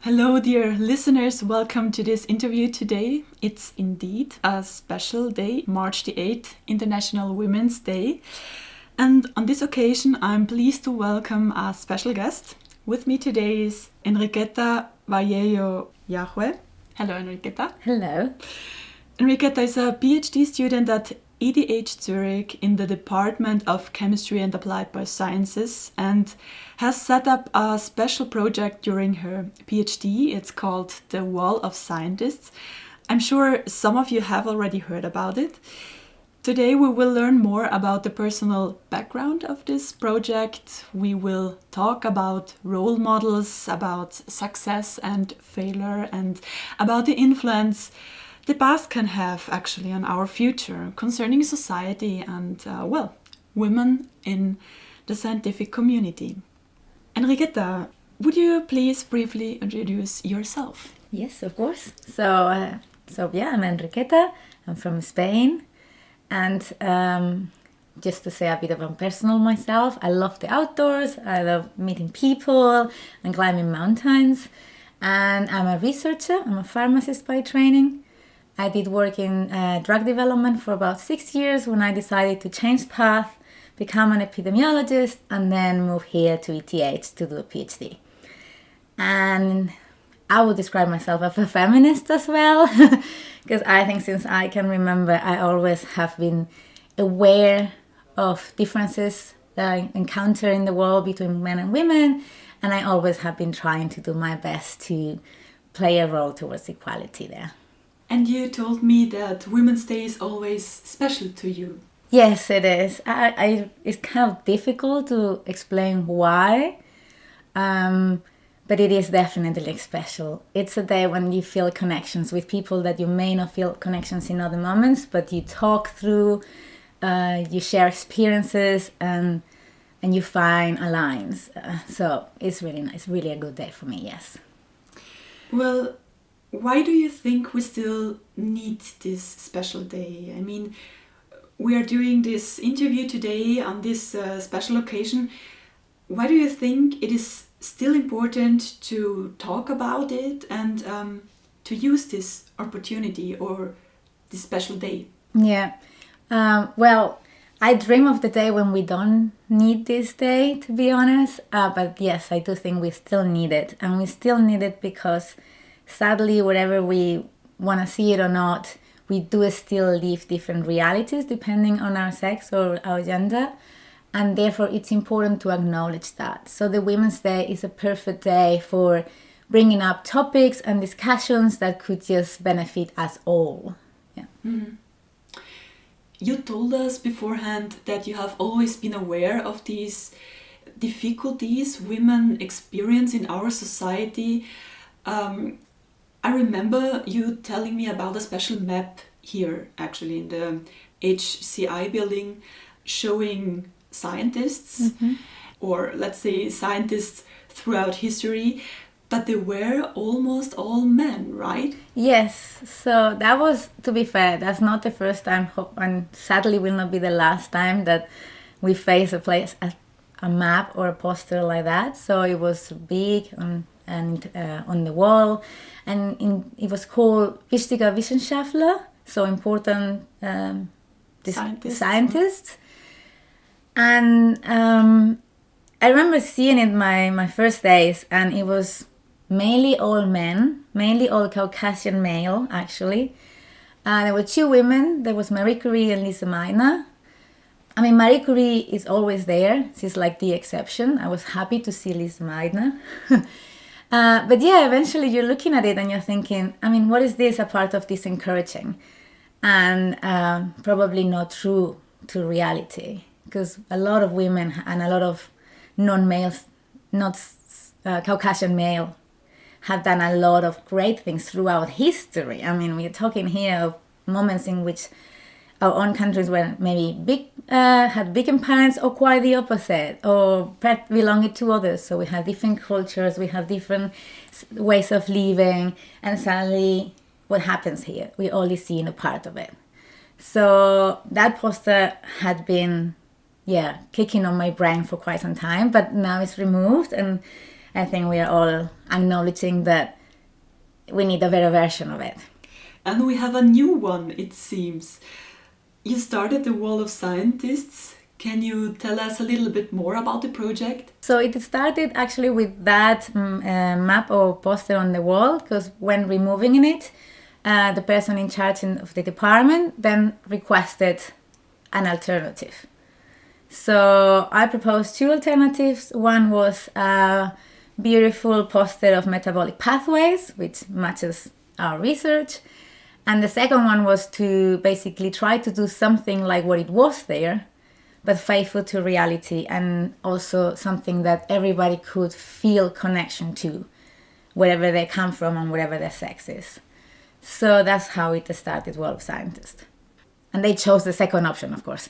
Hello, dear listeners. Welcome to this interview today. It's indeed a special day, March the 8th, International Women's Day. And on this occasion, I'm pleased to welcome a special guest. With me today is Enriqueta Vallejo-Yagüe. Hello, Enriqueta. Hello. Enriqueta is a PhD student at ETH Zurich in the Department of Chemistry and Applied Biosciences and has set up a special project during her PhD. It's called the Wall of Scientists. I'm sure some of you have already heard about it. Today we will learn more about the personal background of this project. We will talk about role models, about success and failure, and about the influence the past can have actually on our future concerning society and, women in the scientific community. Enriqueta, would you please briefly introduce yourself? Yes, of course. So I'm Enriqueta. I'm from Spain. And just to say a bit about personal myself, I love the outdoors. I love meeting people and climbing mountains. And I'm a researcher. I'm a pharmacist by training. I did work in drug development for about 6 years when I decided to change path, become an epidemiologist, and then move here to ETH to do a PhD. And I would describe myself as a feminist as well, because I think since I can remember, I always have been aware of differences that I encounter in the world between men and women, and I always have been trying to do my best to play a role towards equality there. And you told me that Women's Day is always special to you. Yes, it is. It's kind of difficult to explain why, but it is definitely special. It's a day when you feel connections with people that you may not feel connections in other moments, but you talk through, you share experiences, and you find alliance. So it's really nice, really a good day for me, yes. Well, why do you think we still need this special day? I mean, we are doing this interview today on this special occasion. Why do you think it is still important to talk about it and to use this opportunity or this special day? Yeah. Well, I dream of the day when we don't need this day, to be honest. But yes, I do think we still need it. And we still need it because sadly, whatever we want to see it or not, we do still live different realities depending on our sex or our gender. And therefore, it's important to acknowledge that. So the Women's Day is a perfect day for bringing up topics and discussions that could just benefit us all. Yeah. Mm-hmm. You told us beforehand that you have always been aware of these difficulties women experience in our society. I remember you telling me about a special map here, actually, in the HCI building, showing scientists, or let's say scientists throughout history, but they were almost all men, right? Yes, so that was, to be fair, that's not the first time, and sadly will not be the last time that we face a map or a poster like that. So it was big and on the wall, and it was called Wichtiger Wissenschaftler, so important scientists. And I remember seeing it my first days, and it was mainly all men, mainly all Caucasian male, actually. There were 2 women. There was Marie Curie and Lise Meitner. I mean, Marie Curie is always there. She's like the exception. I was happy to see Lise Meitner. But yeah, eventually you're looking at it and you're thinking, I mean, what is this a part of this encouraging? And probably not true to reality, because a lot of women and a lot of non-males, not Caucasian male, have done a lot of great things throughout history. I mean, we're talking here of moments in which our own countries were maybe had big empires, or quite the opposite, or belonged to others. So we have different cultures, we have different ways of living, and suddenly what happens here? We only see a part of it. So that poster had been, kicking on my brain for quite some time, but now it's removed, and I think we are all acknowledging that we need a better version of it. And we have a new one, it seems. You started the Wall of Scientists. Can you tell us a little bit more about the project? So it started actually with that map or poster on the wall, because when removing it, the person in charge of the department then requested an alternative. So I proposed two alternatives. One was a beautiful poster of metabolic pathways, which matches our research. And the second one was to basically try to do something like what it was there, but faithful to reality, and also something that everybody could feel connection to, wherever they come from and whatever their sex is. So that's how it started, Wall of Scientists. And they chose the second option, of course.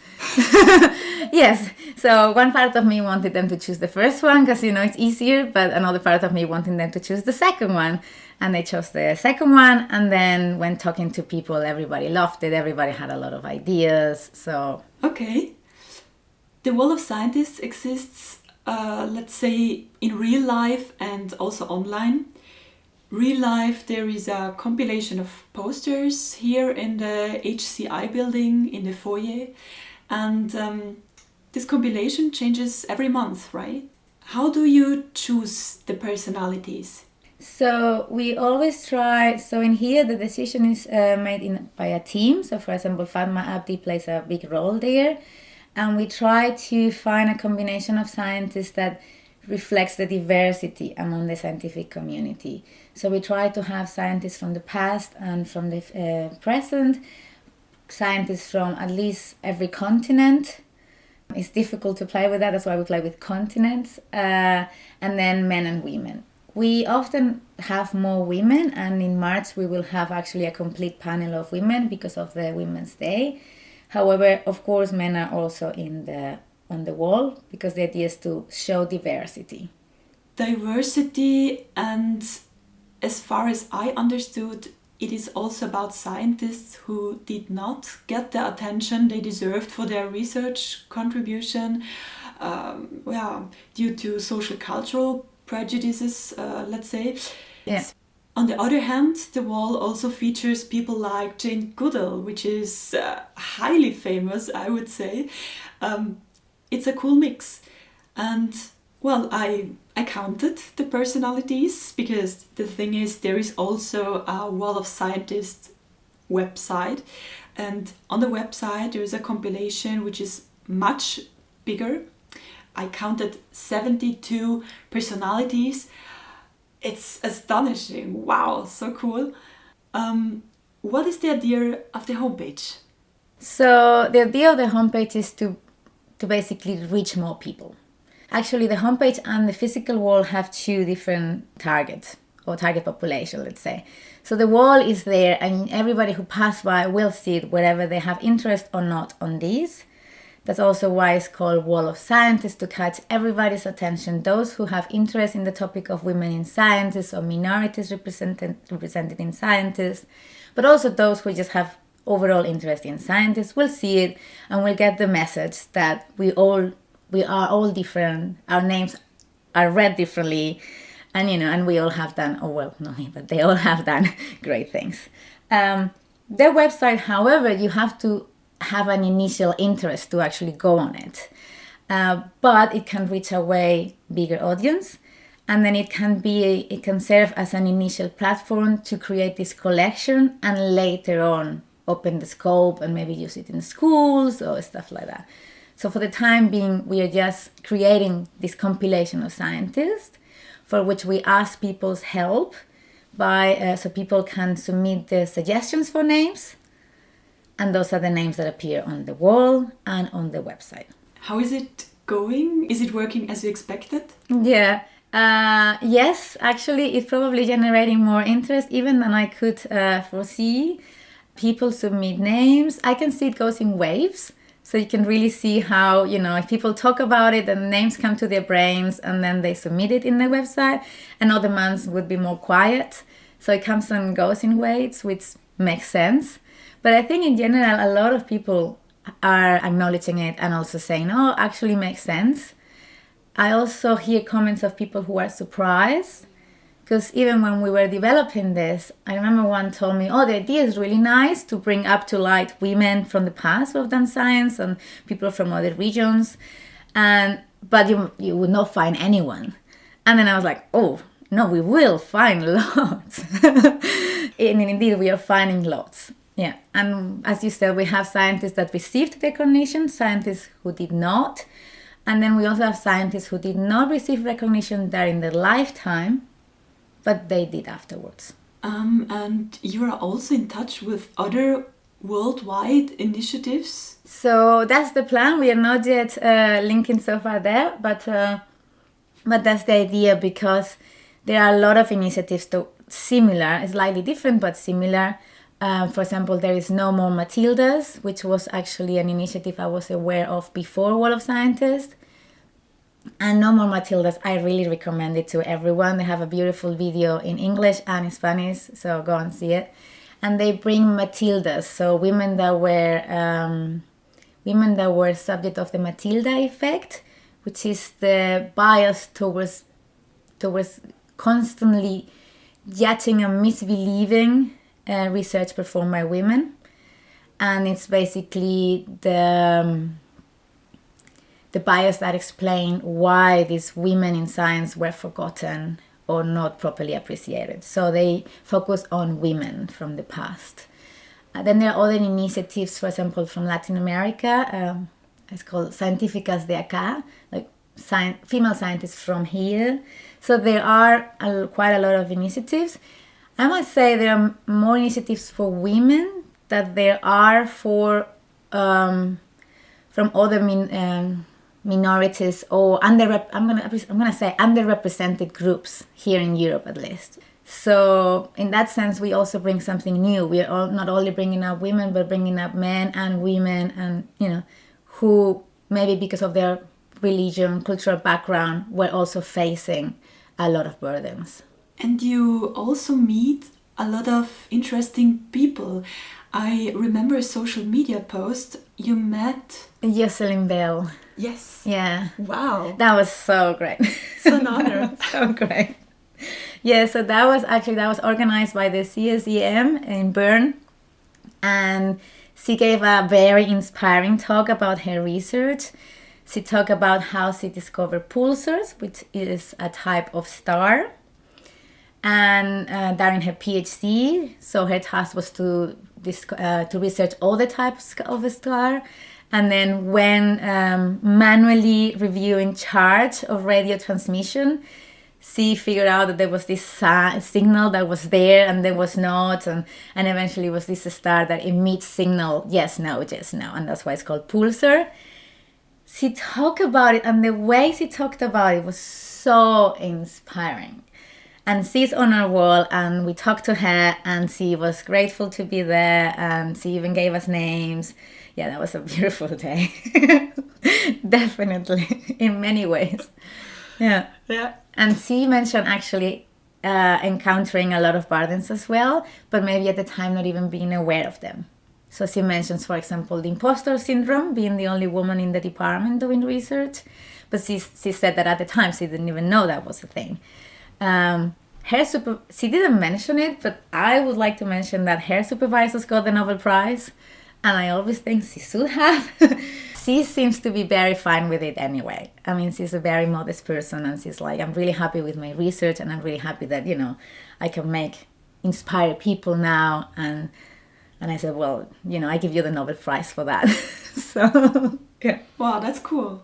Yes, so one part of me wanted them to choose the first one because, it's easier, but another part of me wanting them to choose the second one. And they chose the second one, and then when talking to people, everybody loved it, everybody had a lot of ideas, so... Okay. The Wall of Scientists exists, let's say, in real life and also online. Real life, there is a compilation of posters here in the HCI building in the foyer, and this compilation changes every month, right? How do you choose the personalities? So we always try, so in here the decision is made by a team. So for example, Fatma Abdi plays a big role there. And we try to find a combination of scientists that reflects the diversity among the scientific community. So we try to have scientists from the past and from the present, scientists from at least every continent. It's difficult to play with that, that's why we play with continents, and then men and women. We often have more women, and in March we will have actually a complete panel of women because of the Women's Day. However, of course, men are also on the wall because the idea is to show diversity. Diversity, and as far as I understood, it is also about scientists who did not get the attention they deserved for their research contribution, due to social cultural prejudices, let's say. Yeah. On the other hand, the wall also features people like Jane Goodall, which is highly famous, I would say. It's a cool mix. And, well, I counted the personalities because the thing is, there is also a Wall of Scientists website. And on the website, there is a compilation which is much bigger. I counted 72 personalities. It's astonishing. Wow, so cool. What is the idea of the homepage? So the idea of the homepage is to basically reach more people. Actually, the homepage and the physical wall have two different targets, or target population, let's say. So the wall is there, and everybody who passes by will see it, wherever they have interest or not on these. That's also why it's called Wall of Scientists, to catch everybody's attention, those who have interest in the topic of women in sciences or minorities represented in sciences, but also those who just have overall interest in scientists will see it and will get the message that we are all different, our names are read differently, and we all have done, not me, but they all have done great things. Their website, however, you have to have an initial interest to actually go on it. But it can reach a way bigger audience, and then it can serve as an initial platform to create this collection and later on open the scope and maybe use it in schools or stuff like that. So for the time being, we are just creating this compilation of scientists for which we ask people's help so people can submit their suggestions for names. And those are the names that appear on the wall and on the website. How is it going? Is it working as you expected? Yeah. Yes, actually, it's probably generating more interest even than I could foresee. People submit names. I can see it goes in waves. So you can really see how, if people talk about it, then names come to their brains and then they submit it in the website. And other months would be more quiet. So it comes and goes in waves, which makes sense. But I think in general, a lot of people are acknowledging it and also saying, actually makes sense. I also hear comments of people who are surprised. Because even when we were developing this, I remember one told me, oh, the idea is really nice to bring up to light women from the past who have done science and people from other regions. But you would not find anyone. And then I was like, oh, no, we will find lots. And indeed, we are finding lots. Yeah. And as you said, we have scientists that received recognition, scientists who did not. And then we also have scientists who did not receive recognition during their lifetime, but they did afterwards. And you are also in touch with other worldwide initiatives? So that's the plan. We are not yet linking so far there, but that's the idea, because there are a lot of initiatives similar, slightly different but similar. For example, there is No More Matildas, which was actually an initiative I was aware of before Wall of Scientists. And No More Matildas, I really recommend it to everyone. They have a beautiful video in English and in Spanish, so go and see it. And they bring Matildas, so women that were subject of the Matilda effect, which is the bias towards constantly judging and misbelieving research performed by women. And it's basically the bias that explain why these women in science were forgotten or not properly appreciated. So they focus on women from the past. Then there are other initiatives, for example, from Latin America. It's called Científicas de Acá, like female scientists from here. So there are quite a lot of initiatives. I must say there are more initiatives for women than there are for from other minorities or I'm gonna say underrepresented groups here in Europe, at least. So in that sense, we also bring something new. We are not only bringing up women, but bringing up men and women, and who maybe because of their religion, cultural background, were also facing a lot of burdens. And you also meet a lot of interesting people. I remember a social media post you met Jocelyn Bell. Yes. Yeah. Wow. That was so great. It's an honor. So great. Yeah, so that was organized by the CSEM in Bern, and she gave a very inspiring talk about her research. She talked about how she discovered pulsars, which is a type of star, and during her PhD, so her task was to research all the types of a star. And then when manually reviewing charts of radio transmission, she figured out that there was this signal that was there and there was not. And eventually it was this star that emits signal, yes, no, yes, no. And that's why it's called pulsar. She talked about it, and the way she talked about it was so inspiring. And she's on our wall, and we talked to her, and she was grateful to be there, and she even gave us names. Yeah, that was a beautiful day. Definitely, in many ways. Yeah. And she mentioned actually encountering a lot of burdens as well, but maybe at the time not even being aware of them. So she mentions, for example, the imposter syndrome, being the only woman in the department doing research. But she said that at the time she didn't even know that was a thing. She didn't mention it, but I would like to mention that her supervisors got the Nobel Prize, and I always think she should have. She seems to be very fine with it anyway. I mean, she's a very modest person, and she's like, I'm really happy with my research, and I'm really happy that, I can inspire people now. And I said, well, I give you the Nobel Prize for that. So, yeah. Wow, that's cool.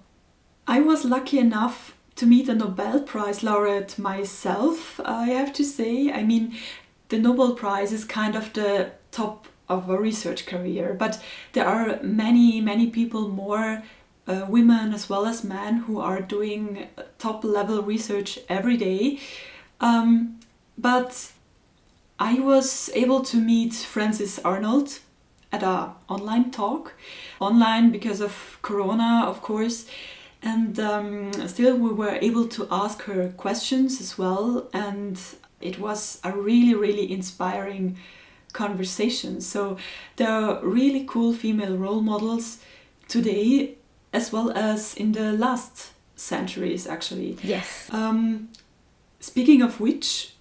I was lucky enough to meet a Nobel Prize laureate myself, I have to say. I mean, the Nobel Prize is kind of the top of a research career, but there are many, many people, more women as well as men, who are doing top level research every day. But I was able to meet Frances Arnold at an online talk. Online because of Corona, of course. And still we were able to ask her questions as well. And it was a really, really inspiring conversation. So there are really cool female role models today, as well as in the last centuries, actually. Yes. Speaking of which,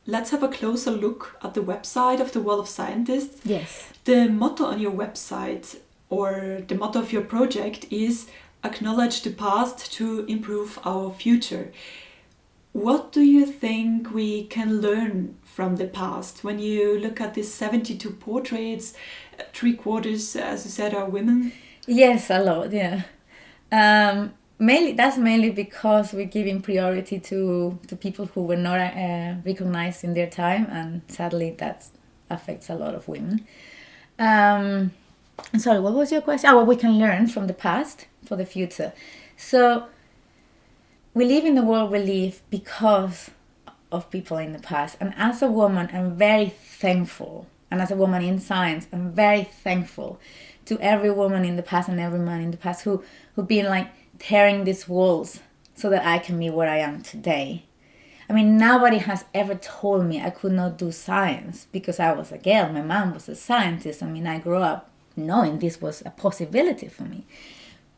let's have a closer look at the website of the Wall of Scientists. Yes. The motto on your website, or the motto of your project, is acknowledge the past to improve our future. What do you think we can learn from the past? When you look at these 72 portraits, 3/4, as you said, are women. Yes, a lot, yeah. Mainly because we're giving priority to people who were not recognized in their time, and sadly that affects a lot of women. Sorry, what was your question? What we can learn from the past for the future. So we live in the world we live because of people in the past. And as a woman, I'm very thankful. And as a woman in science, I'm very thankful to every woman in the past and every man in the past who've been like tearing these walls so that I can be where I am today. I mean, nobody has ever told me I could not do science because I was a girl. My mom was a scientist. I mean, I grew up knowing this was a possibility for me.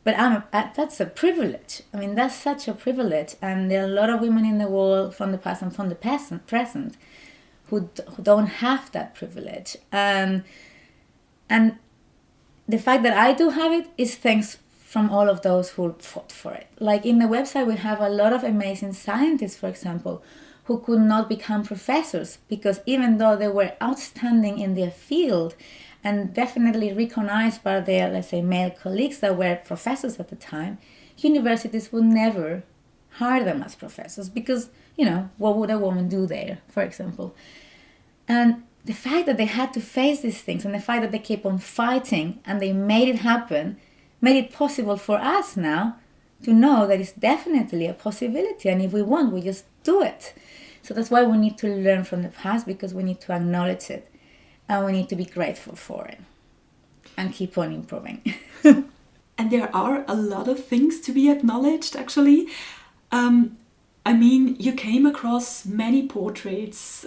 But that's a privilege. I mean, that's such a privilege. And there are a lot of women in the world from the past and from the present who don't have that privilege. And the fact that I do have it is thanks from all of those who fought for it. Like in the website, we have a lot of amazing scientists, for example, who could not become professors because even though they were outstanding in their field and definitely recognized by their, let's say, male colleagues that were professors at the time, universities would never hire them as professors because, what would a woman do there, for example? And the fact that they had to face these things and the fact that they keep on fighting and they made it happen made it possible for us now to know that it's definitely a possibility. And if we want, we just do it. So that's why we need to learn from the past, because we need to acknowledge it and we need to be grateful for it and keep on improving. And there are a lot of things to be acknowledged, actually. I mean, you came across many portraits,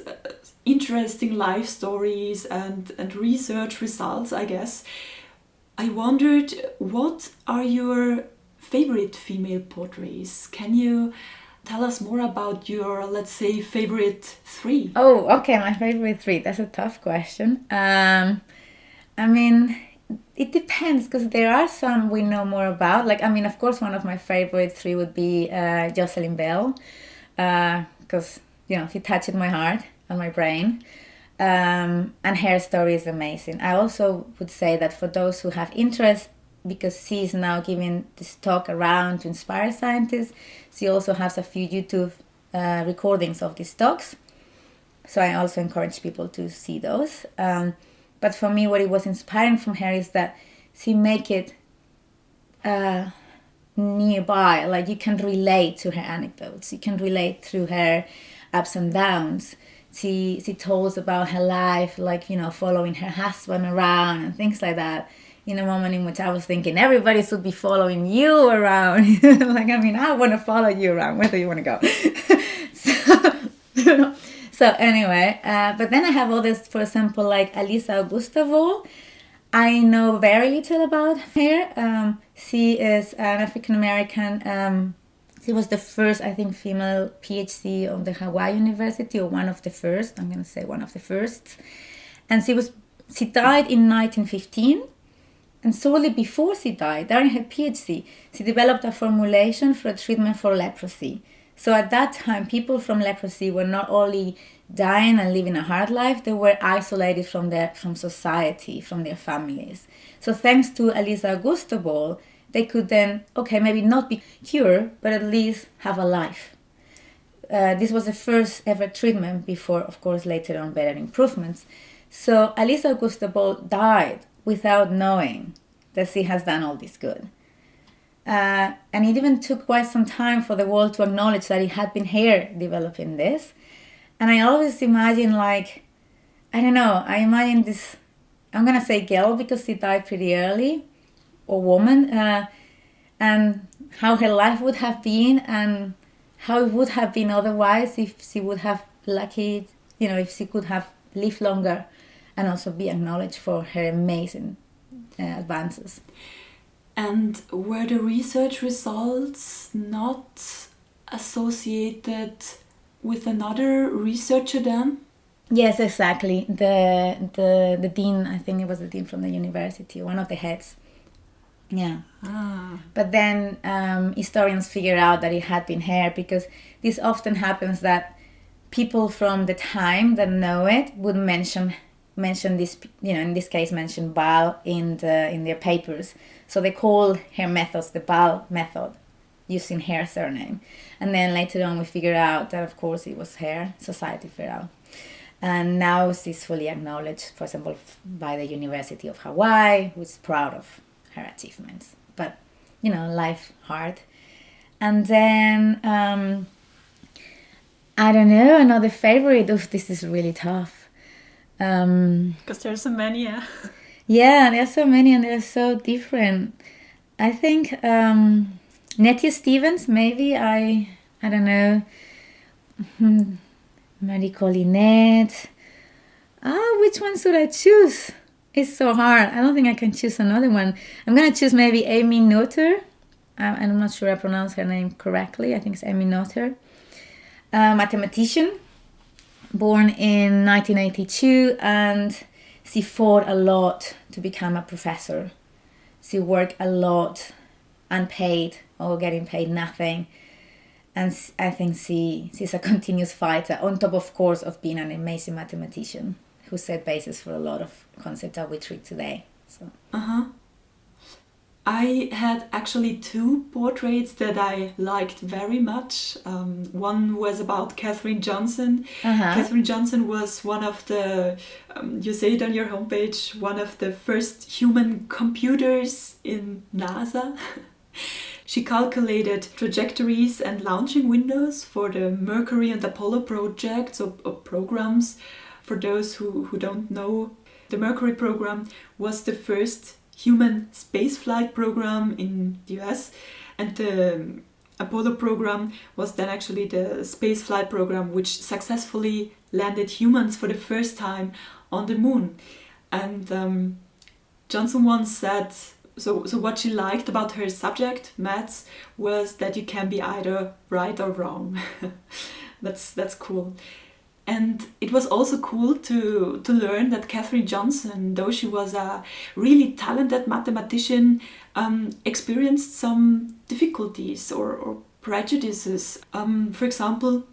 interesting life stories and research results, I guess. I wondered, what are your favorite female portraits? Can you tell us more about your, let's say, favorite 3? Oh, okay, my favorite 3. That's a tough question. I mean, it depends, because there are some we know more about. Like, I mean, of course, one of my favorite 3 would be Jocelyn Bell, because, she touched my heart and my brain. And her story is amazing. I also would say that for those who have interest, because she is now giving this talk around to inspire scientists, she also has a few YouTube recordings of these talks. So I also encourage people to see those. But for me, what it was inspiring from her is that she make it nearby. Like, you can relate to her anecdotes. You can relate through her ups and downs. She told about her life, like, following her husband around and things like that, in a moment in which I was thinking everybody should be following you around. Like, I mean, I want to follow you around. Where do you want to go? So anyway, but then I have others, for example, like Elisa Augusta Wall. I know very little about her. She is an African-American. She was the first, I think, female PhD of the Hawaii University, or one of the first. I'm going to say one of the first. And she died in 1915. And shortly before she died, during her PhD, she developed a formulation for a treatment for leprosy. So at that time, people from leprosy were not only dying and living a hard life, they were isolated from society, from their families. So thanks to Elisa Augusta Ball, they could then, maybe not be cured, but at least have a life. This was the first ever treatment before, of course, later on better improvements. So Elisa Augusta Ball died without knowing that she has done all this good. And it even took quite some time for the world to acknowledge that it had been her developing this. And I always imagine, like, I imagine this, I'm going to say girl because she died pretty early, or woman, and how her life would have been and how it would have been otherwise if she would have lucky, if she could have lived longer and also be acknowledged for her amazing advances. And were the research results not associated with another researcher then? Yes, exactly. The dean, I think it was the dean from the university, one of the heads. Yeah. But then historians figure out that it had been her, because this often happens that people from the time that know it would mention this, in this case mention Bal in their papers. So they call her methods the Bal method, using her surname. And then later on we figure out that of course it was her, Society Feral. And now she's fully acknowledged, for example, by the University of Hawaii, who's proud of her achievements. But, life hard. And then, I don't know, another favorite. This is really tough. Because there's so many, yeah. Yeah, there's so many and they're so different. I think Nettie Stevens, maybe, I don't know. Marie Collinette. Which one should I choose? It's so hard. I don't think I can choose another one. I'm going to choose maybe Amy Noether. I'm not sure I pronounce her name correctly. I think it's Amy Noether. Mathematician, born in 1982, and she fought a lot to become a professor. She worked a lot, unpaid or getting paid nothing. And I think she's a continuous fighter, on top, of course, of being an amazing mathematician who set basis for a lot of concepts that we treat today. So. I had actually two portraits that I liked very much. One was about Katherine Johnson. Katherine Johnson was one of the, you say it on your homepage, one of the first human computers in NASA. She calculated trajectories and launching windows for the Mercury and Apollo projects or programs. For those who don't know, the Mercury program was the first human spaceflight program in the US, and the Apollo program was then actually the spaceflight program which successfully landed humans for the first time on the moon. And Johnson once said, so what she liked about her subject, maths, was that you can be either right or wrong. That's cool. And it was also cool to learn that Katherine Johnson, though she was a really talented mathematician, experienced some difficulties or prejudices. For example,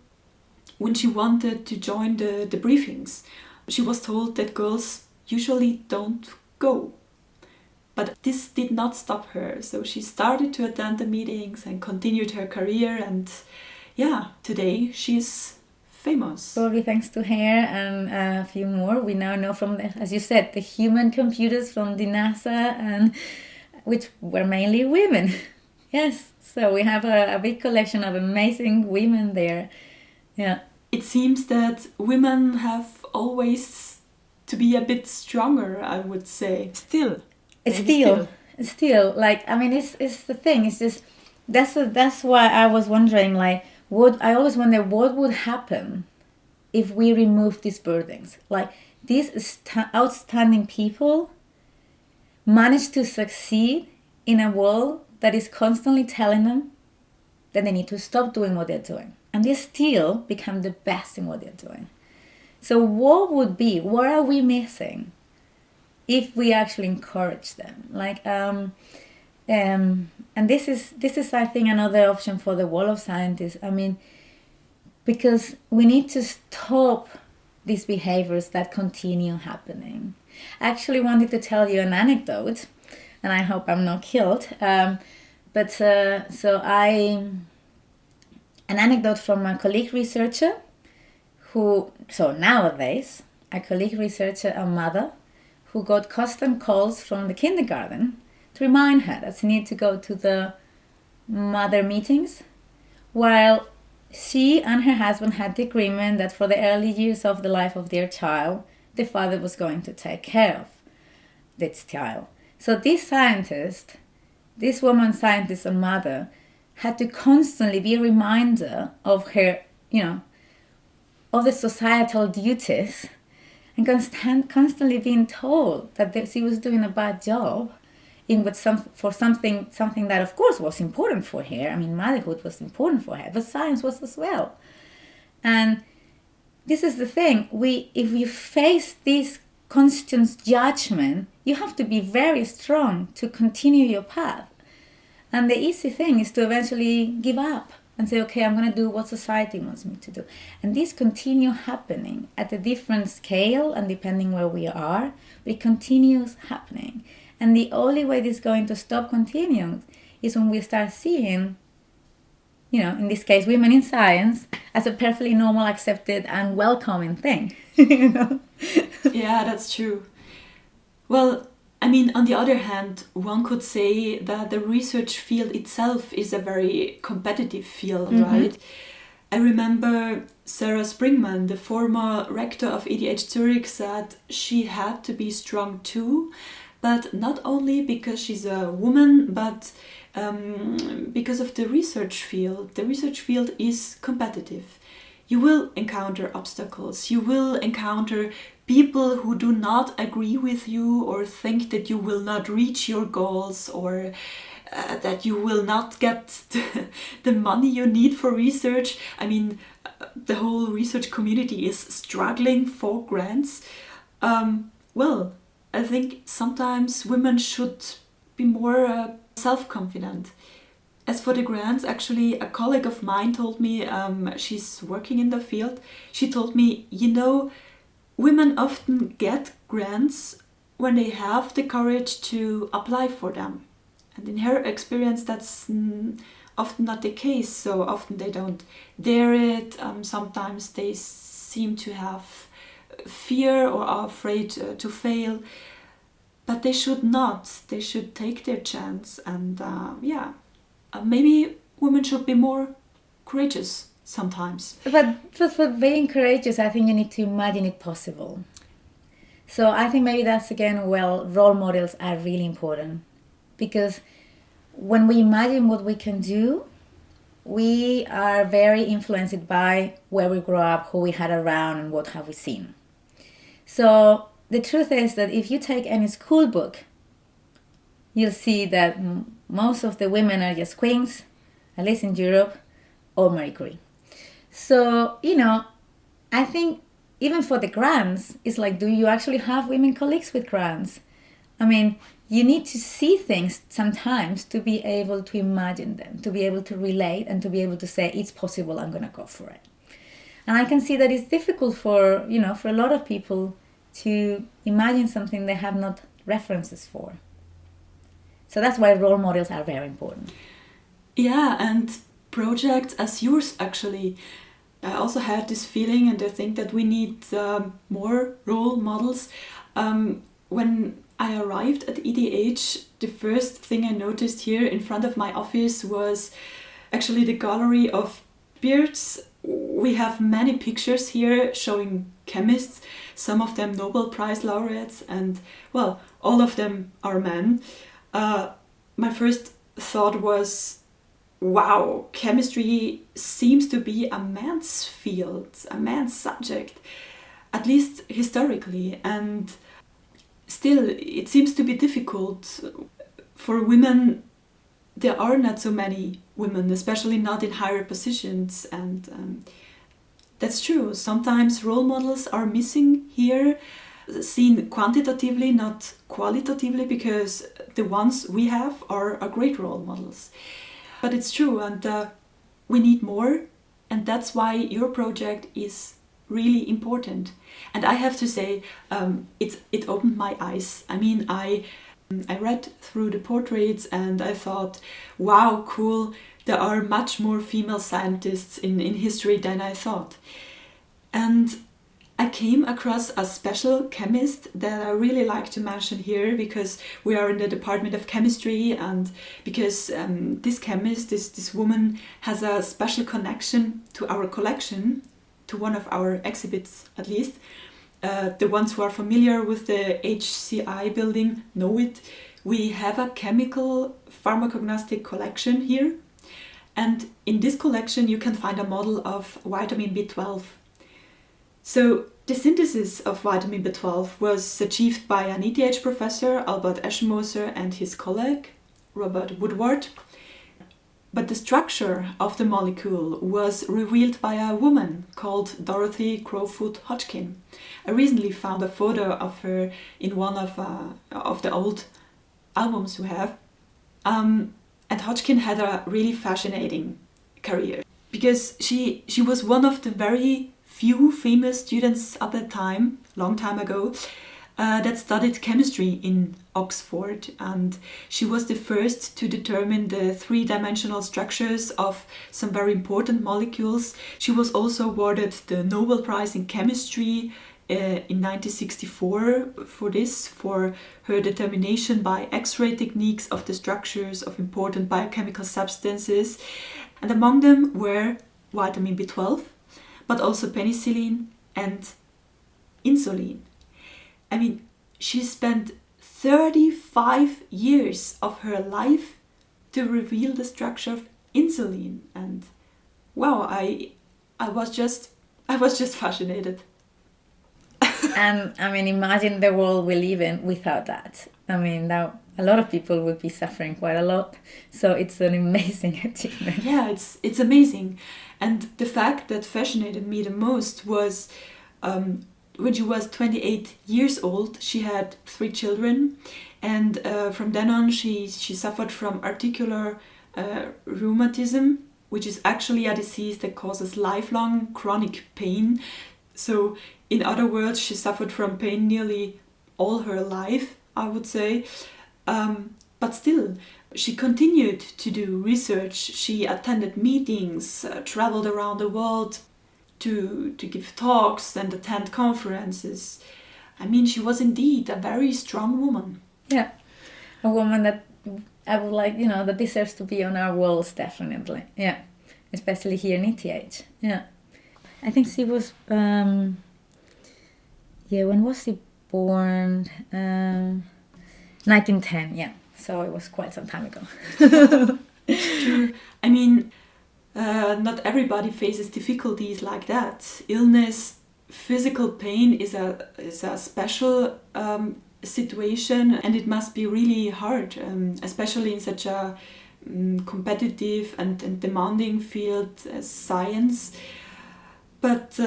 when she wanted to join the briefings, she was told that girls usually don't go. But this did not stop her, so she started to attend the meetings and continued her career, and today she's famous. Probably thanks to her and a few more. We now know from, as you said, the human computers from the NASA, and which were mainly women. Yes, so we have a big collection of amazing women there. Yeah. It seems that women have always to be a bit stronger, I would say. Still, like, I mean, it's the thing. It's just that's why I was wondering, like, I always wonder what would happen if we remove these burdens. Like, these outstanding people manage to succeed in a world that is constantly telling them that they need to stop doing what they're doing, and they still become the best in what they're doing. So what are we missing if we actually encourage them? Like, and this is I think another option for the wall of scientists. I mean, because we need to stop these behaviors that continue happening. I actually wanted to tell you an anecdote, and I hope I'm not killed. An anecdote from a colleague researcher nowadays, a colleague researcher, a mother, who got constant calls from the kindergarten to remind her that she needed to go to the mother meetings, while she and her husband had the agreement that for the early years of the life of their child, the father was going to take care of this child. So this woman scientist and mother, had to constantly be a reminder of her, of the societal duties, and constantly being told that she was doing a bad job for something that of course was important for her. I mean, motherhood was important for her, but science was as well. And this is the thing, if you face this constant judgment, you have to be very strong to continue your path. And the easy thing is to eventually give up and say, okay, I'm going to do what society wants me to do. And this continue happening at a different scale and depending where we are, but it continues happening. And the only way this is going to stop continuing is when we start seeing, in this case, women in science as a perfectly normal, accepted, and welcoming thing. Yeah, that's true. Well, I mean, on the other hand, one could say that the research field itself is a very competitive field, right? I remember Sarah Springman, the former rector of ETH Zurich, said she had to be strong too, but not only because she's a woman, but because of the research field. The research field is competitive. You will encounter obstacles. You will encounter people who do not agree with you or think that you will not reach your goals or that you will not get the money you need for research. I mean, the whole research community is struggling for grants. Well, I think sometimes women should be more self-confident. As for the grants, actually, a colleague of mine told me, she's working in the field, she told me, women often get grants when they have the courage to apply for them. And in her experience, that's often not the case. So often they don't dare it. Sometimes they seem to have fear or are afraid to fail. But they should not. They should take their chance. And maybe women should be more courageous sometimes. But for being courageous, I think you need to imagine it possible. So I think maybe that's again, role models are really important. Because when we imagine what we can do, we are very influenced by where we grew up, who we had around, and what have we seen. So the truth is that if you take any school book, you'll see that most of the women are just queens, at least in Europe, or Marie Curie. So, I think even for the grants, it's like, do you actually have women colleagues with grants? I mean, you need to see things sometimes to be able to imagine them, to be able to relate and to be able to say, it's possible, I'm going to go for it. And I can see that it's difficult for a lot of people to imagine something they have not references for. So that's why role models are very important. Yeah, and projects as yours, actually. I also had this feeling, and I think that we need more role models. When I arrived at ETH, the first thing I noticed here in front of my office was actually the gallery of beards. We have many pictures here showing chemists, some of them Nobel Prize laureates, and all of them are men. My first thought was, wow, chemistry seems to be a man's field, a man's subject, at least historically. And still, it seems to be difficult. For women, there are not so many women, especially not in higher positions. And that's true. Sometimes role models are missing here, seen quantitatively, not qualitatively, because the ones we have are great role models. But it's true, and we need more, and that's why your project is really important. And I have to say, it opened my eyes. I mean, I read through the portraits and I thought, wow, cool, there are much more female scientists in history than I thought. And I came across a special chemist that I really like to mention here, because we are in the Department of Chemistry, and because this chemist, this woman, has a special connection to our collection, to one of our exhibits at least. The ones who are familiar with the HCI building know it. We have a chemical pharmacognostic collection here, and in this collection you can find a model of vitamin B12. So The synthesis of vitamin B12 was achieved by an ETH professor, Albert Eschenmoser, and his colleague, Robert Woodward. But the structure of the molecule was revealed by a woman called Dorothy Crowfoot Hodgkin. I recently found a photo of her in one of the old albums we have. And Hodgkin had a really fascinating career because she was one of the very few female students at that time, long time ago, that studied chemistry in Oxford, and she was the first to determine the three-dimensional structures of some very important molecules. She was also awarded the Nobel Prize in Chemistry in 1964 for her determination by X-ray techniques of the structures of important biochemical substances, and among them were vitamin B12, but also penicillin and insulin. I mean, she spent 35 years of her life to reveal the structure of insulin, and wow, I was just fascinated. And I mean, imagine the world we live in without that. I mean, now a lot of people would be suffering quite a lot. So it's an amazing achievement. Yeah, it's amazing. And the fact that fascinated me the most was when she was 28 years old, she had 3 children. And from then on, she suffered from articular rheumatism, which is actually a disease that causes lifelong chronic pain. So in other words, she suffered from pain nearly all her life, I would say. But still, she continued to do research. She attended meetings, traveled around the world to give talks and attend conferences. I mean, she was indeed a very strong woman. Yeah, a woman that I would like, that deserves to be on our walls, definitely. Yeah, especially here in ETH. Yeah. I think she was, when was she born? 1910, yeah. So it was quite some time ago. True. I mean, not everybody faces difficulties like that. Illness, physical pain is a special situation, and it must be really hard, especially in such a competitive and demanding field as science. But,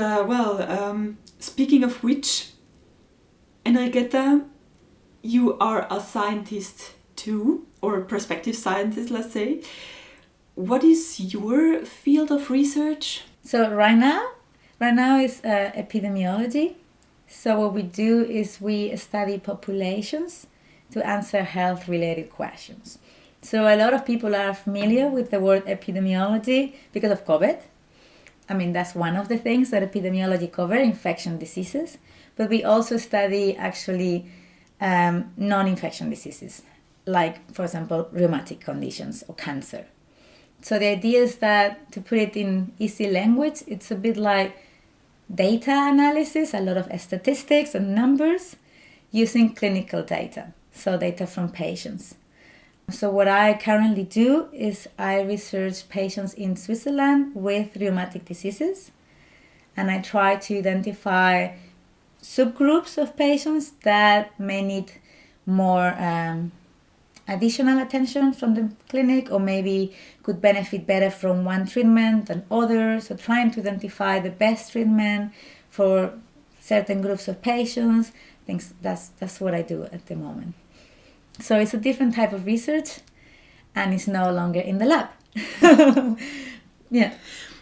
speaking of which, Enriqueta, you are a scientist too, or a prospective scientist, let's say. What is your field of research? So right now is epidemiology. So what we do is we study populations to answer health-related questions. So a lot of people are familiar with the word epidemiology because of COVID. I mean, that's one of the things that epidemiology covers, infection diseases. But we also study actually non-infection diseases, like, for example, rheumatic conditions or cancer. So the idea is that, to put it in easy language, it's a bit like data analysis, a lot of statistics and numbers using clinical data, so data from patients. So what I currently do is I research patients in Switzerland with rheumatic diseases, and I try to identify subgroups of patients that may need more additional attention from the clinic, or maybe could benefit better from one treatment than others. So trying to identify the best treatment for certain groups of patients. I think that's what I do at the moment. So it's a different type of research, and it's no longer in the lab. Yeah.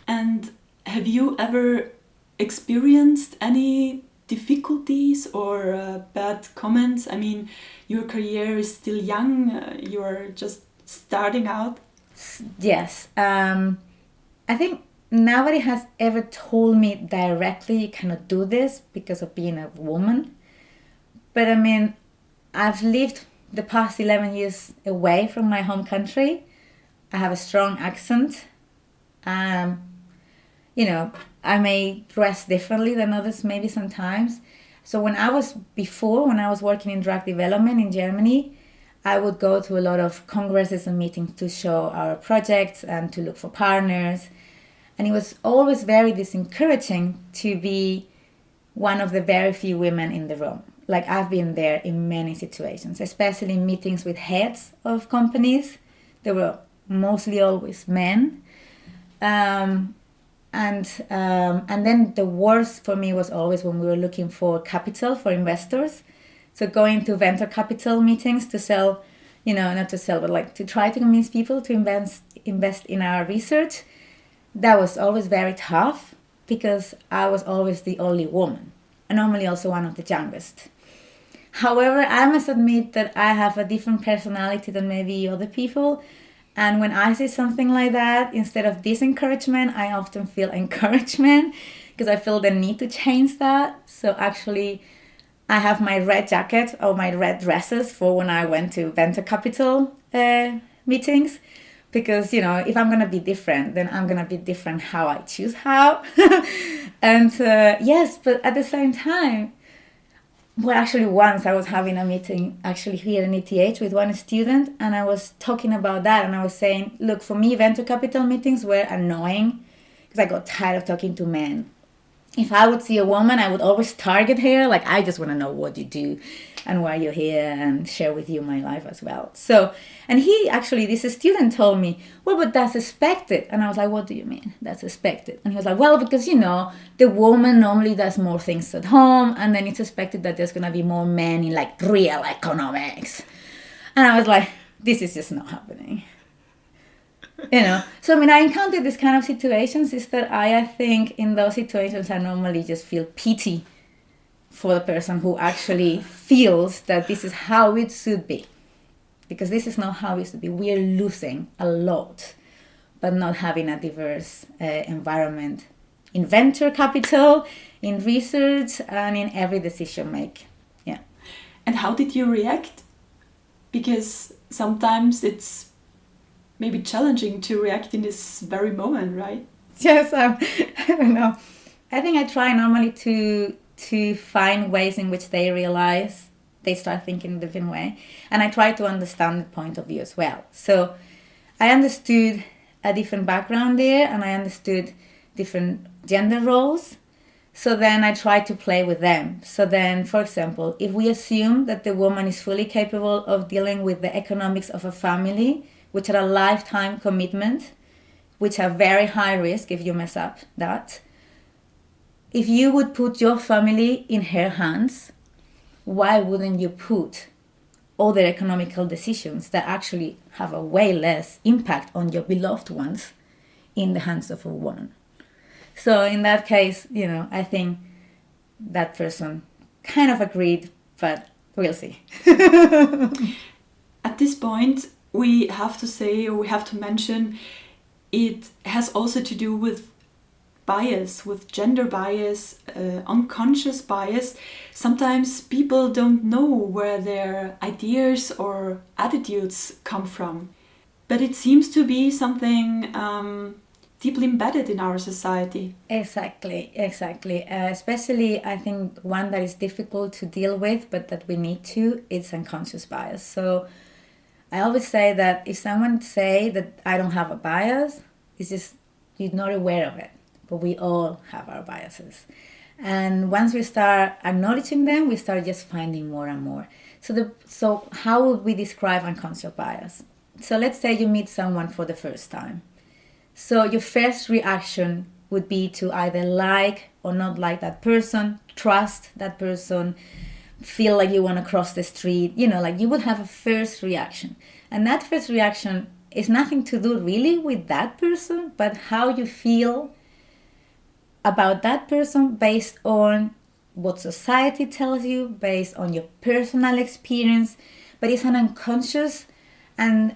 And have you ever experienced any difficulties or bad comments? I mean, your career is still young, you're just starting out. Yes. I think nobody has ever told me directly you cannot do this because of being a woman. But I mean, I've lived the past 11 years away from my home country. I have a strong accent. I may dress differently than others maybe sometimes. So when I was working in drug development in Germany, I would go to a lot of congresses and meetings to show our projects and to look for partners. And it was always very discouraging to be one of the very few women in the room. Like, I've been there in many situations, especially in meetings with heads of companies. There were mostly always men. And then the worst for me was always when we were looking for capital for investors. So going to venture capital meetings to sell, not to sell, but like to try to convince people to invest in our research. That was always very tough because I was always the only woman, and normally also one of the youngest. However, I must admit that I have a different personality than maybe other people. And when I say something like that, instead of disencouragement, I often feel encouragement because I feel the need to change that. So actually, I have my red jacket or my red dresses for when I went to venture capital meetings. Because, if I'm going to be different, then I'm going to be different how I choose how. And yes, but at the same time, well, actually once I was having a meeting actually here in ETH with one student, and I was talking about that, and I was saying, look, for me, venture capital meetings were annoying because I got tired of talking to men. If I would see a woman, I would always target her. Like, I just want to know what you do and why you're here and share with you my life as well. So, and this student told me, well, but that's expected. And I was like, what do you mean that's expected? And he was like, well, because, the woman normally does more things at home, and then it's expected that there's going to be more men in like real economics. And I was like, this is just not happening. So I encountered this kind of situations is that I think in those situations I normally just feel pity for the person who actually feels that this is how it should be, because this is not how it should be. We are losing a lot but not having a diverse environment in venture capital, in research, and in every decision make. Yeah. And how did you react? Because sometimes it's maybe challenging to react in this very moment, right? Yes, I don't know. I think I try normally to find ways in which they realize they start thinking in a different way. And I try to understand the point of view as well. So I understood a different background there, and I understood different gender roles. So then I try to play with them. So then, for example, if we assume that the woman is fully capable of dealing with the economics of a family, which are a lifetime commitment, which are very high risk if you mess up that. If you would put your family in her hands, why wouldn't you put other economical decisions that actually have a way less impact on your beloved ones in the hands of a woman? So in that case, I think that person kind of agreed, but we'll see. At this point, we have to say, or we have to mention, it has also to do with bias, with gender bias, unconscious bias. Sometimes people don't know where their ideas or attitudes come from. But it seems to be something deeply embedded in our society. Exactly. Especially, I think, one that is difficult to deal with, but that we need to, is unconscious bias. So I always say that if someone say that I don't have a bias, it's just you're not aware of it. But we all have our biases. And once we start acknowledging them, we start just finding more and more. So how would we describe unconscious bias? So let's say you meet someone for the first time. So your first reaction would be to either like or not like that person, trust that person, feel like you want to cross the street, like you would have a first reaction. And that first reaction is nothing to do really with that person, but how you feel about that person based on what society tells you, based on your personal experience. But it's an unconscious and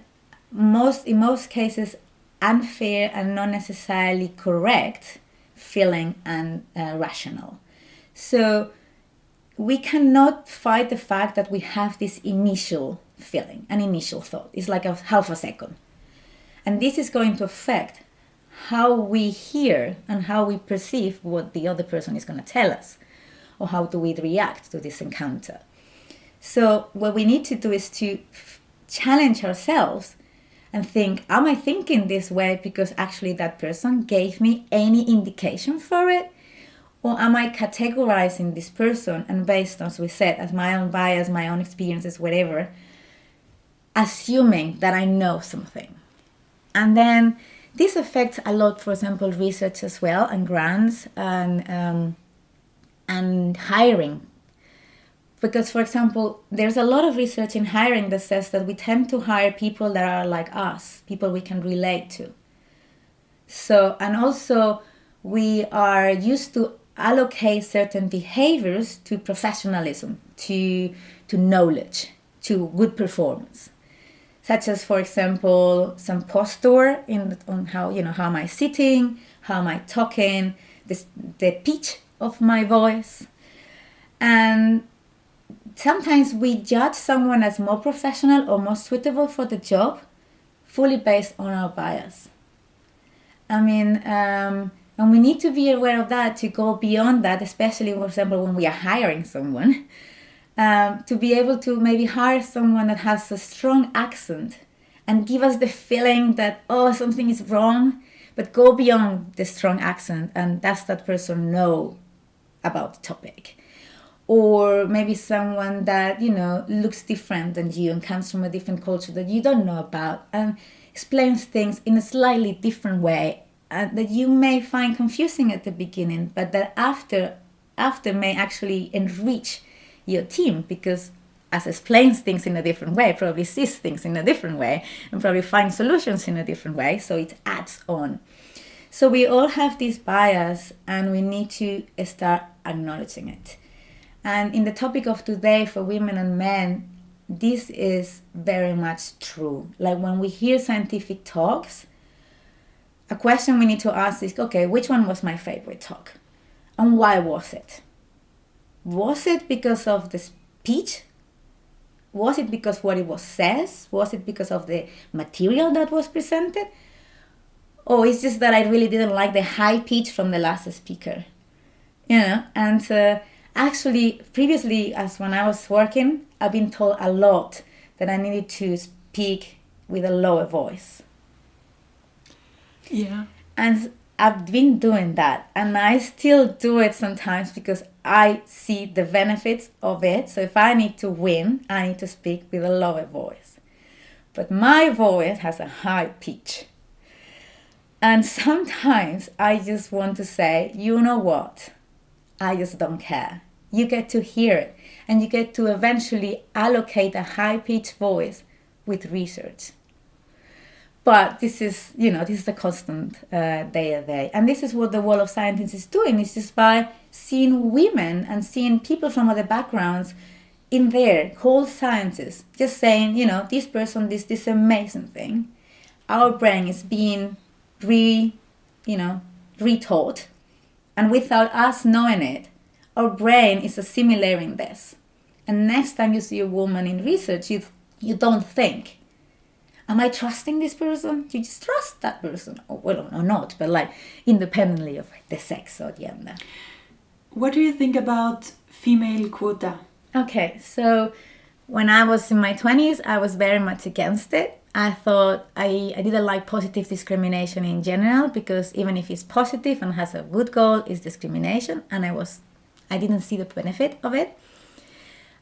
in most cases unfair and not necessarily correct feeling and rational. So we cannot fight the fact that we have this initial feeling, an initial thought. It's like a half a second. And this is going to affect how we hear and how we perceive what the other person is going to tell us, or how do we react to this encounter. So what we need to do is to challenge ourselves and think, am I thinking this way because actually that person gave me any indication for it? Or am I categorizing this person and based on, as we said, as my own bias, my own experiences, whatever, assuming that I know something? And then this affects a lot, for example, research as well, and grants and hiring. Because, for example, there's a lot of research in hiring that says that we tend to hire people that are like us, people we can relate to. So, and also we are used to allocate certain behaviors to professionalism, to knowledge, to good performance. Such as, for example, some posture on how am I sitting, how am I talking, the pitch of my voice. And sometimes we judge someone as more professional or more suitable for the job fully based on our bias. I mean, and we need to be aware of that to go beyond that, especially, for example, when we are hiring someone, to be able to maybe hire someone that has a strong accent and give us the feeling that, oh, something is wrong, but go beyond the strong accent and does that person know about the topic? Or maybe someone that, looks different than you and comes from a different culture that you don't know about and explains things in a slightly different way that you may find confusing at the beginning, but that after may actually enrich your team, because as explains things in a different way, probably sees things in a different way and probably finds solutions in a different way, so it adds on. So we all have this bias and we need to start acknowledging it. And in the topic of today for women and men, this is very much true. Like when we hear scientific talks, a question we need to ask is, okay, which one was my favorite talk? And why was it? Was it because of the speech? Was it because what it was says? Was it because of the material that was presented? Or it's just that I really didn't like the high pitch from the last speaker? And actually, previously, as when I was working, I've been told a lot that I needed to speak with a lower voice. Yeah. And I've been doing that, and I still do it sometimes because I see the benefits of it. So if I need to win, I need to speak with a lower voice. But my voice has a high pitch. And sometimes I just want to say, you know what? I just don't care. You get to hear it, and you get to eventually allocate a high-pitched voice with research. But this is a constant day. And this is what the Wall of Scientists is doing. It's just by seeing women and seeing people from other backgrounds in there, whole sciences, just saying, this person, this amazing thing. Our brain is being retaught. And without us knowing it, our brain is assimilating this. And next time you see a woman in research, you don't think, am I trusting this person? You just trust that person. Or not, but independently of the sex or gender. What do you think about female quota? Okay, so when I was in my 20s, I was very much against it. I thought I didn't like positive discrimination in general, because even if it's positive and has a good goal, it's discrimination, and I didn't see the benefit of it.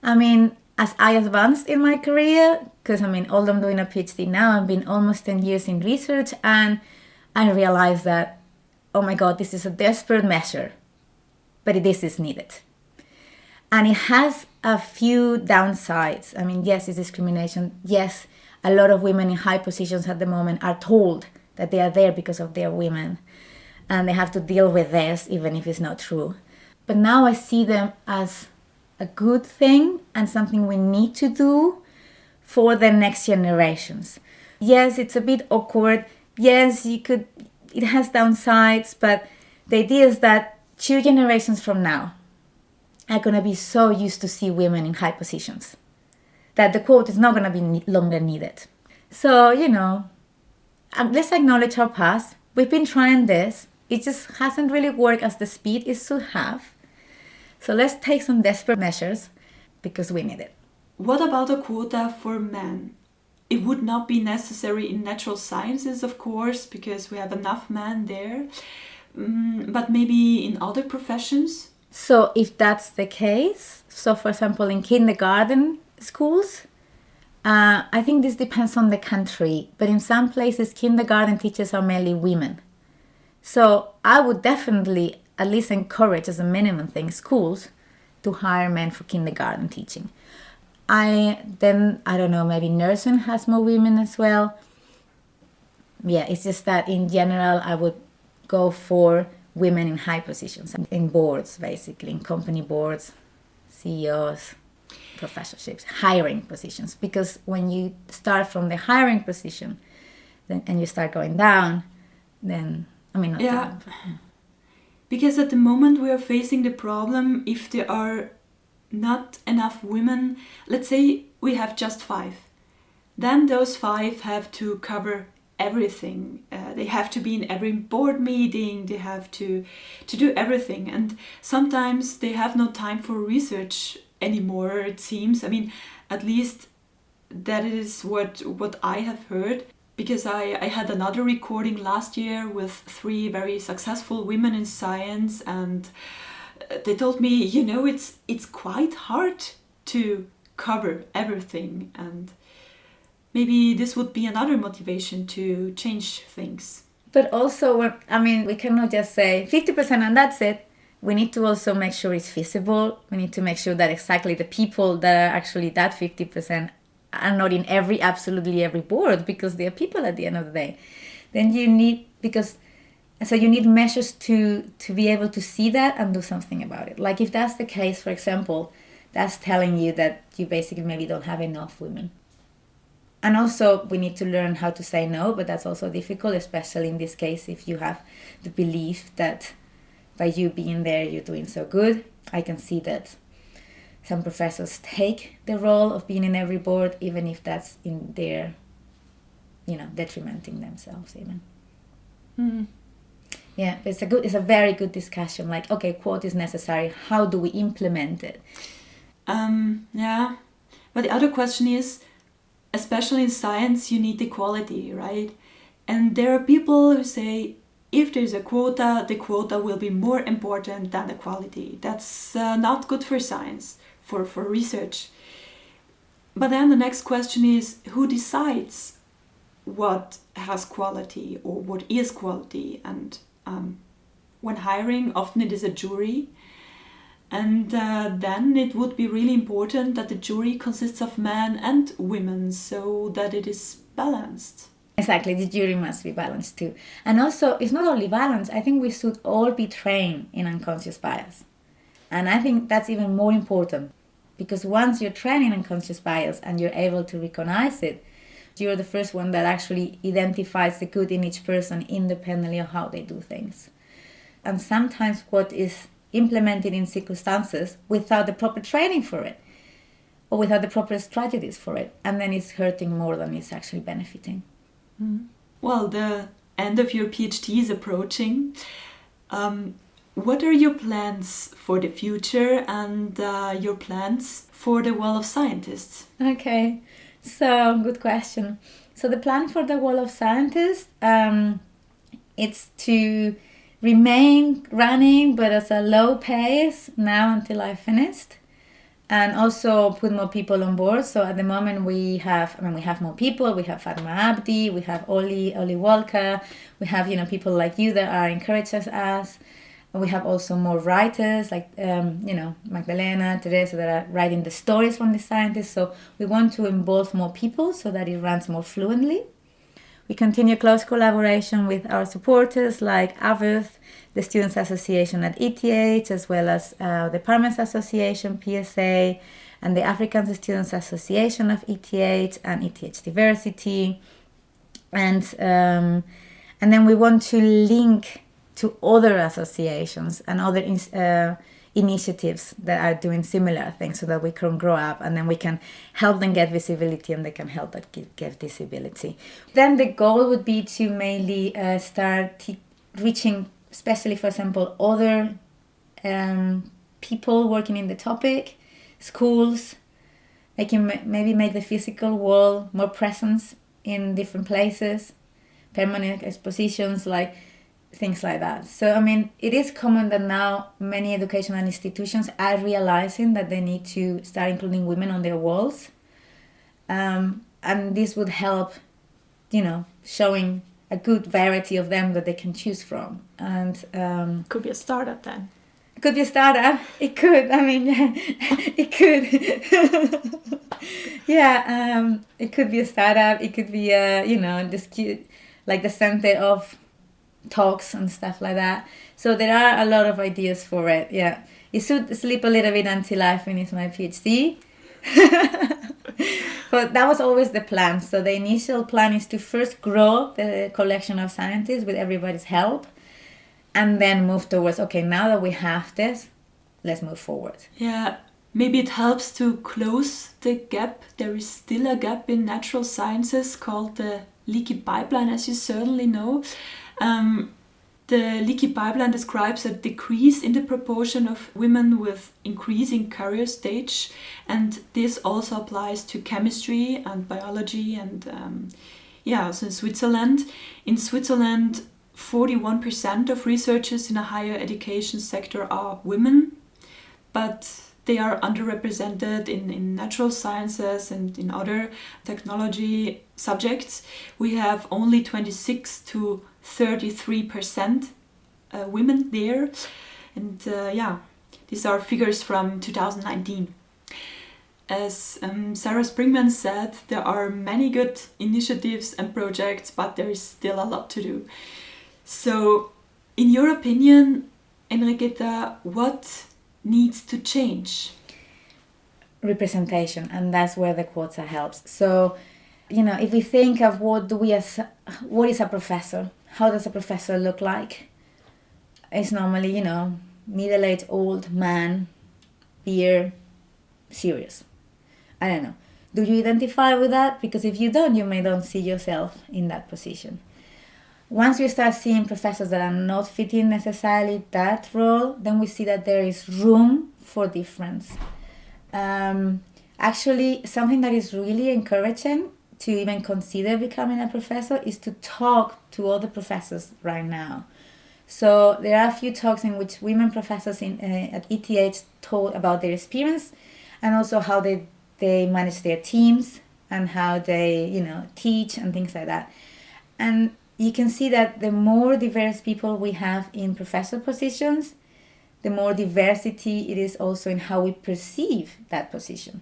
I mean, as I advanced in my career, because although I'm doing a PhD now, I've been almost 10 years in research, and I realized that, oh my God, this is a desperate measure, but this is needed. And it has a few downsides. Yes, it's discrimination. Yes, a lot of women in high positions at the moment are told that they are there because of their women, and they have to deal with this, even if it's not true. But now I see them as a good thing and something we need to do for the next generations. Yes, it's a bit awkward. Yes, it has downsides, but the idea is that 2 generations from now are going to be so used to see women in high positions that the quote is not going to be longer needed. So, let's acknowledge our past. We've been trying this. It just hasn't really worked as the speed it should have. So let's take some desperate measures because we need it. What about a quota for men? It would not be necessary in natural sciences, of course, because we have enough men there. but maybe in other professions? So if that's the case, so for example, in kindergarten schools, I think this depends on the country, but in some places, kindergarten teachers are mainly women. So I would definitely at least encourage, as a minimum thing, schools to hire men for kindergarten teaching. I don't know, maybe nursing has more women as well. Yeah, it's just that in general, I would go for women in high positions, in boards, basically, in company boards, CEOs, professorships, hiring positions. Because when you start from the hiring position and you start going down, then, I mean, not down. But, because at the moment we are facing the problem, if there are not enough women, let's say we have just 5, then those 5 have to cover everything. They have to be in every board meeting, they have to do everything, and sometimes they have no time for research anymore, it seems. I mean, at least that is what I have heard, because I had another recording last year with 3 very successful women in science, and they told me, it's quite hard to cover everything, and maybe this would be another motivation to change things. But also, we cannot just say 50% and that's it. We need to also make sure it's feasible. We need to make sure that exactly the people that are actually that 50% are not in absolutely every board, because they are people at the end of the day. Then you need measures to be able to see that and do something about it. Like if that's the case, for example, that's telling you that you basically maybe don't have enough women. And also we need to learn how to say no, but that's also difficult, especially in this case if you have the belief that by you being there you're doing so good. I can see that some professors take the role of being in every board, even if that's in their, detrimenting themselves even. Mm. Yeah, it's a very good discussion. Like, okay, quote is necessary. How do we implement it? Yeah, but the other question is, especially in science, you need equality, right? And there are people who say, if there's a quota, the quota will be more important than the quality. That's not good for science, for research. But then the next question is, who decides what has quality or what is quality? And when hiring, often it is a jury. And then it would be really important that the jury consists of men and women, so that it is balanced. Exactly, the jury must be balanced too. And also, it's not only balanced, I think we should all be trained in unconscious bias. And I think that's even more important, because once you're trained in unconscious bias and you're able to recognize it, you're the first one that actually identifies the good in each person independently of how they do things. And sometimes what is implemented in circumstances without the proper training for it, or without the proper strategies for it, and then it's hurting more than it's actually benefiting. Mm. Well, the end of your PhD is approaching. What are your plans for the future and your plans for the Wall of Scientists? Okay, so good question. So the plan for the Wall of Scientists, it's to remain running, but at a low pace now until I finished, and also put more people on board. So at the moment we have more people. We have Fatma Abdi, we have Oli Walker, we have people like you that are encouraging us. And we have also more writers like Magdalena, Teresa, that are writing the stories from the scientists. So we want to involve more people so that it runs more fluently. We continue close collaboration with our supporters like AVUF, the Students Association at ETH, as well as the Parliaments Association, PSA, and the African Students Association of ETH and ETH Diversity. And then we want to link to other associations and other initiatives that are doing similar things, so that we can grow up and then we can help them get visibility and they can help us get visibility. Then the goal would be to mainly start reaching, especially for example, other people working in the topic, schools, maybe make the physical wall more presence in different places, permanent expositions, like things like that. So, I mean, it is common that now many educational institutions are realizing that they need to start including women on their walls. And this would help, showing a good variety of them that they can choose from. And could be a startup then. It could be a startup. It could. I mean, it could. Yeah, it could be a startup. It could be this cute, like the center of talks and stuff like that. So there are a lot of ideas for it. Yeah, it should sleep a little bit until I finish my PhD. But that was always the plan. So the initial plan is to first grow the collection of scientists with everybody's help, and then move towards, okay, now that we have this, let's move forward. Yeah, maybe it helps to close the gap. There is still a gap in natural sciences called the leaky pipeline, as you certainly know. The leaky pipeline describes a decrease in the proportion of women with increasing career stage, and this also applies to chemistry and biology. And so in Switzerland, 41% of researchers in a higher education sector are women, but they are underrepresented in natural sciences and in other technology subjects. We have only 26 to 33% women there. And these are figures from 2019. As Sarah Springman said, there are many good initiatives and projects, but there is still a lot to do. So, in your opinion, Enriqueta, what needs to change? Representation, and that's where the quota helps. So, if we think of what is a professor, how does a professor look like? It's normally, middle-aged old man, beard, serious. I don't know. Do you identify with that? Because if you don't, you may not see yourself in that position. Once we start seeing professors that are not fitting necessarily that role, then we see that there is room for difference. Actually, something that is really encouraging to even consider becoming a professor is to talk to other professors right now. So there are a few talks in which women professors at ETH told about their experience and also how they manage their teams and how they, teach and things like that. And you can see that the more diverse people we have in professor positions, the more diversity it is also in how we perceive that position.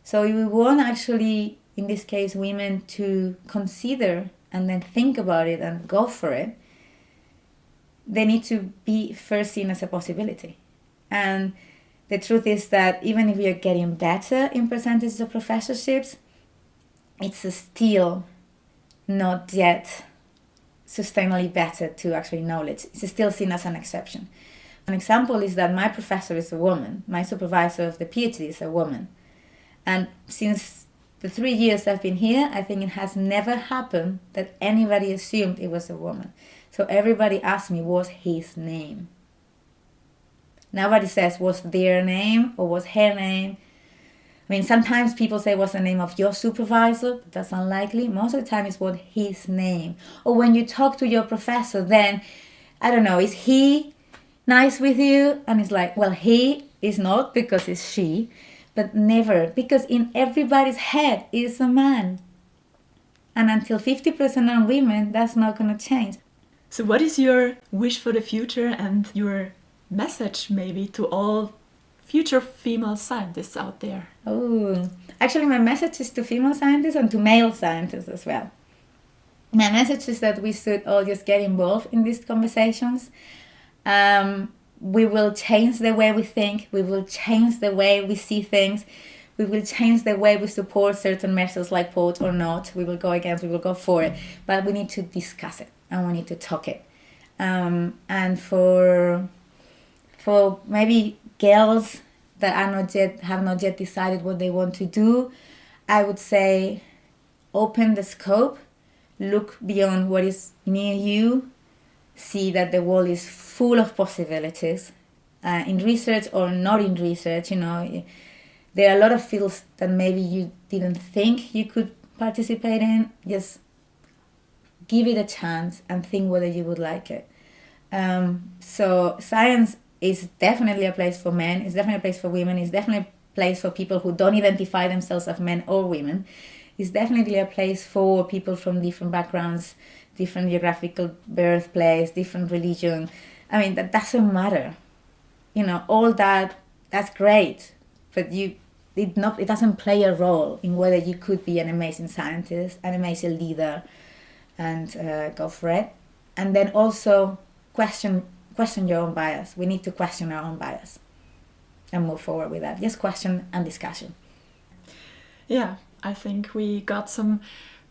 So if we want actually, in this case, women to consider and then think about it and go for it, they need to be first seen as a possibility. And the truth is that even if we are getting better in percentages of professorships, it's still not yet sustainably better to actually knowledge. It's still seen as an exception. An example is that my professor is a woman. My supervisor of the PhD is a woman. And since the 3 years I've been here, I think it has never happened that anybody assumed it was a woman. So everybody asked me, what's his name? Nobody says, what's their name or what's her name? I mean, sometimes people say, what's the name of your supervisor? But that's unlikely. Most of the time it's what his name. Or when you talk to your professor, then, I don't know, is he nice with you? And it's like, well, he is not because it's she, but never. Because in everybody's head is a man. And until 50% are women, that's not going to change. So what is your wish for the future and your message maybe to all future female scientists out there? Oh, actually my message is to female scientists and to male scientists as well. My message is that we should all just get involved in these conversations. We will change the way we think, we will change the way we see things, we will change the way we support certain measures like POT or not. We will go against, we will go for it, but we need to discuss it and we need to talk it. And for maybe girls that have not yet decided what they want to do, I would say open the scope, look beyond what is near you, see that the world is full of possibilities in research or not in research. There are a lot of fields that maybe you didn't think you could participate in. Just give it a chance and think whether you would like it. So science is definitely a place for men, it's definitely a place for women, it's definitely a place for people who don't identify themselves as men or women. It's definitely a place for people from different backgrounds, different geographical birthplace, different religion. I mean, that doesn't matter. You know, all that, that's great, but it doesn't play a role in whether you could be an amazing scientist, an amazing leader, and go for it. And then also question your own bias. We need to question our own bias and move forward with that. Just question and discussion. Yeah, I think we got some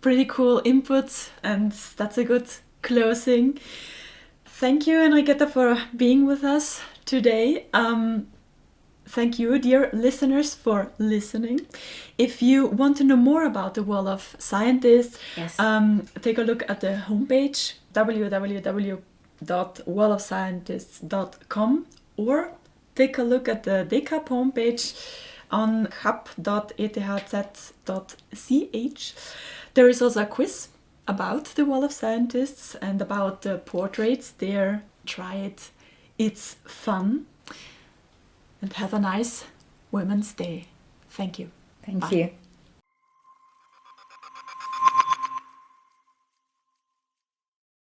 pretty cool inputs, and that's a good closing. Thank you, Enriqueta, for being with us today. Thank you, dear listeners, for listening. If you want to know more about the Wall of Scientists, Yes. Take a look at the homepage, www.wallofscientists.com, or take a look at the D-CHAB homepage on chab.ethz.ch. There is also a quiz about the Wall of Scientists and about the portraits there. Try it. It's fun. And have a nice Women's Day. Thank you. Thank Bye. you.